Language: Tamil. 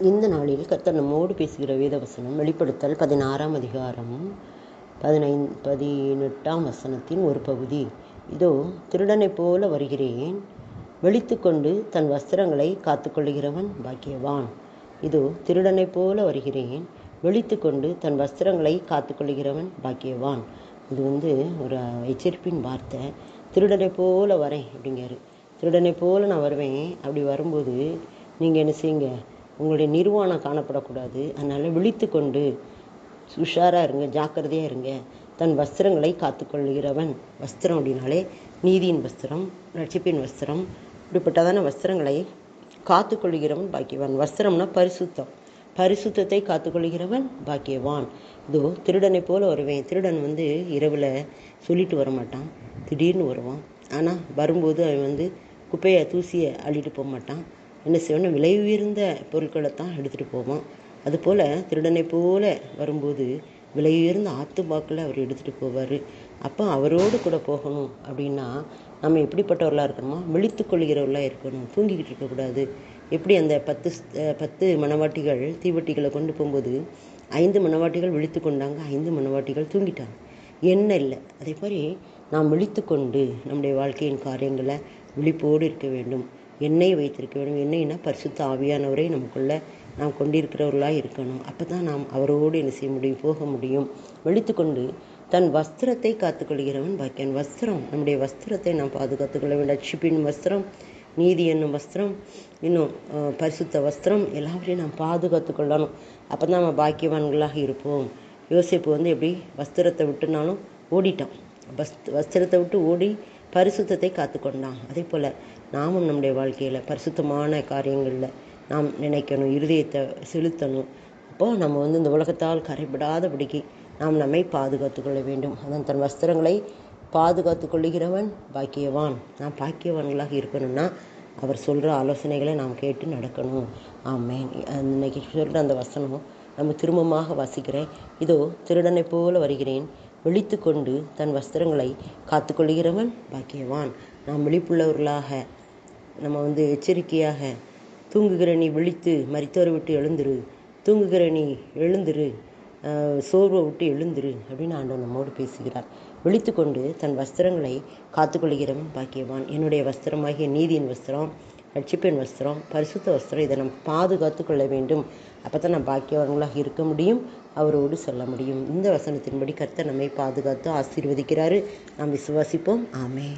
இந்த நாளில் கர்த்தர் நம்மோடு பேசுகிற வேதவசனம் வெளிப்படுத்தல் 16ஆம் அதிகாரம் 18ஆம் வசனத்தின் ஒரு பகுதி. இதோ திருடனைப் போல வருகிறேன், விழித்துக்கொண்டு தன் வஸ்திரங்களை காத்துக்கொள்கிறவன் பாக்கியவான். இதோ திருடனைப் போல வருகிறேன், விழித்துக்கொண்டு தன் வஸ்திரங்களை காத்துக்கொள்கிறவன் பாக்கியவான். இது ஒரு எச்சரிப்பின் வார்த்தை. திருடனை போல வரேன் அப்படிங்காரு. திருடனை போல நான் வருவேன். அப்படி வரும்போது நீங்கள் என்ன செய்யுங்க, உங்களுடைய நிர்வாணம் காணப்படக்கூடாது. அதனால் விழித்து கொண்டு உஷாராக இருங்க, ஜாக்கிரதையாக இருங்க. தன் வஸ்திரங்களை காத்துக்கொள்கிறவன். வஸ்திரம் அப்படின்னாலே நீதியின் வஸ்திரம், ரட்சிப்பின் வஸ்திரம், இப்படிப்பட்டதான வஸ்திரங்களை காத்துக்கொள்கிறவன் பாக்கியவான். வஸ்திரம்னா பரிசுத்தம், பரிசுத்தத்தை காத்துக்கொள்கிறவன் பாக்கியவான். இதோ திருடனை போல வருவேன். திருடன் இரவில் சொல்லிட்டு வரமாட்டான், திடீர்னு வருவான். ஆனால் வரும்போது அவன் குப்பையை தூசியை அள்ளிட்டு போக மாட்டான். என்ன செய்வான்னு விலை உயர்ந்த பொருட்களை தான் எடுத்துகிட்டு போவான். அதுபோல் திருடனை போல வரும்போது விலை உயர்ந்த ஆத்துமாக்களை அவர் எடுத்துகிட்டு போவார். அப்போ அவரோடு கூட போகணும் அப்படின்னா நம்ம எப்படிப்பட்டவர்களாக இருக்கணுமா? விழித்து கொள்கிறவர்களாக இருக்கணும். தூங்கிக்கிட்டு இருக்கக்கூடாது. எப்படி அந்த 10 மணவாட்டிகள் தீவட்டிகளை கொண்டு போகும்போது 5 மணவாட்டிகள் விழித்து கொண்டாங்க, 5 மணவாட்டிகள் தூங்கிட்டாங்க, எண்ணெய் இல்லை. அதே மாதிரி நாம் விழித்து கொண்டு நம்முடைய வாழ்க்கையின் காரியங்களை விழிப்போடு இருக்க வேண்டும். எண்ணெய் வைத்திருக்க வேண்டும். எண்ணெய்னா பரிசுத்த ஆவியானவரை நமக்குள்ளே நாம் கொண்டிருக்கிறவர்களாக இருக்கணும். அப்போ தான் நாம் அவரோடு என்ன செய்ய முடியும், போக முடியும். விழித்து கொண்டு தன் வஸ்திரத்தை காத்துக்கொள்கிறவன் பாக்கியன். வஸ்திரம், நம்முடைய வஸ்திரத்தை நாம் பாதுகாத்துக்கொள்ள வேண்டும். ரட்சிப்பின் வஸ்திரம், நீதி என்னும் வஸ்திரம், இன்னும் பரிசுத்த வஸ்திரம், எல்லாவற்றையும் நாம் பாதுகாத்து கொள்ளணும். அப்போ தான் நம்ம பாக்கியவான்களாக இருப்போம். யோசேப்பு எப்படி வஸ்திரத்தை விட்டுனாலும் ஓடிட்டான். வஸ்திரத்தை விட்டு ஓடி பரிசுத்தத்தை காத்துக்கொண்டான். அதே போல் நாமும் நம்முடைய வாழ்க்கையில் பரிசுத்தமான காரியங்களில் நாம் நினைக்கணும், இருதயத்தை செலுத்தணும். அப்போது நம்ம இந்த உலகத்தால் கரைபடாதபடிக்கு நாம் நம்மை பாதுகாத்து கொள்ள வேண்டும். அதன் தன் வஸ்திரங்களை பாதுகாத்து கொள்ளுகிறவன் பாக்கியவான். நாம் பாக்கியவான்களாக இருக்கணும்னா அவர் சொல்கிற ஆலோசனைகளை நாம் கேட்டு நடக்கணும். ஆமென். இன்னைக்கு சொல்கிற அந்த வசனம் நம்ம திரும்பமாக வாசிக்கிறேன். இதோ திருடனை போல வருகிறேன், விழித்து கொண்டு தன் வஸ்திரங்களை காத்துக்கொள்கிறவன் பாக்கியவான். நாம் விழிப்புள்ளவர்களாக, நம்ம எச்சரிக்கையாக, தூங்குகிற நீ விழித்து மரித்தோரை விட்டு எழுந்துரு, தூங்குகிற நீ எழுந்துரு, சோர்வை விட்டு எழுந்துரு அப்படின்னு ஆண்டவர் நம்மோடு பேசுகிறார். விழித்து கொண்டு தன் வஸ்திரங்களை காத்துக்கொள்கிறவன் பாக்கியவான். என்னுடைய வஸ்திரமாகிய நீதியின் வஸ்திரம், ரட்சிப்பின் வஸ்திரம், பரிசுத்த வஸ்திரம், இதை நம்ம பாதுகாத்து கொள்ள வேண்டும். அப்போ தான் நம்ம பாக்கியவான்களாக இருக்க முடியும், அவரோடு செல்ல முடியும். இந்த வசனத்தின்படி கர்த்தர் நம்மை பாதுகாத்து ஆசீர்வதிக்கிறாரு. நாம் விசுவாசிப்போம். ஆமென்.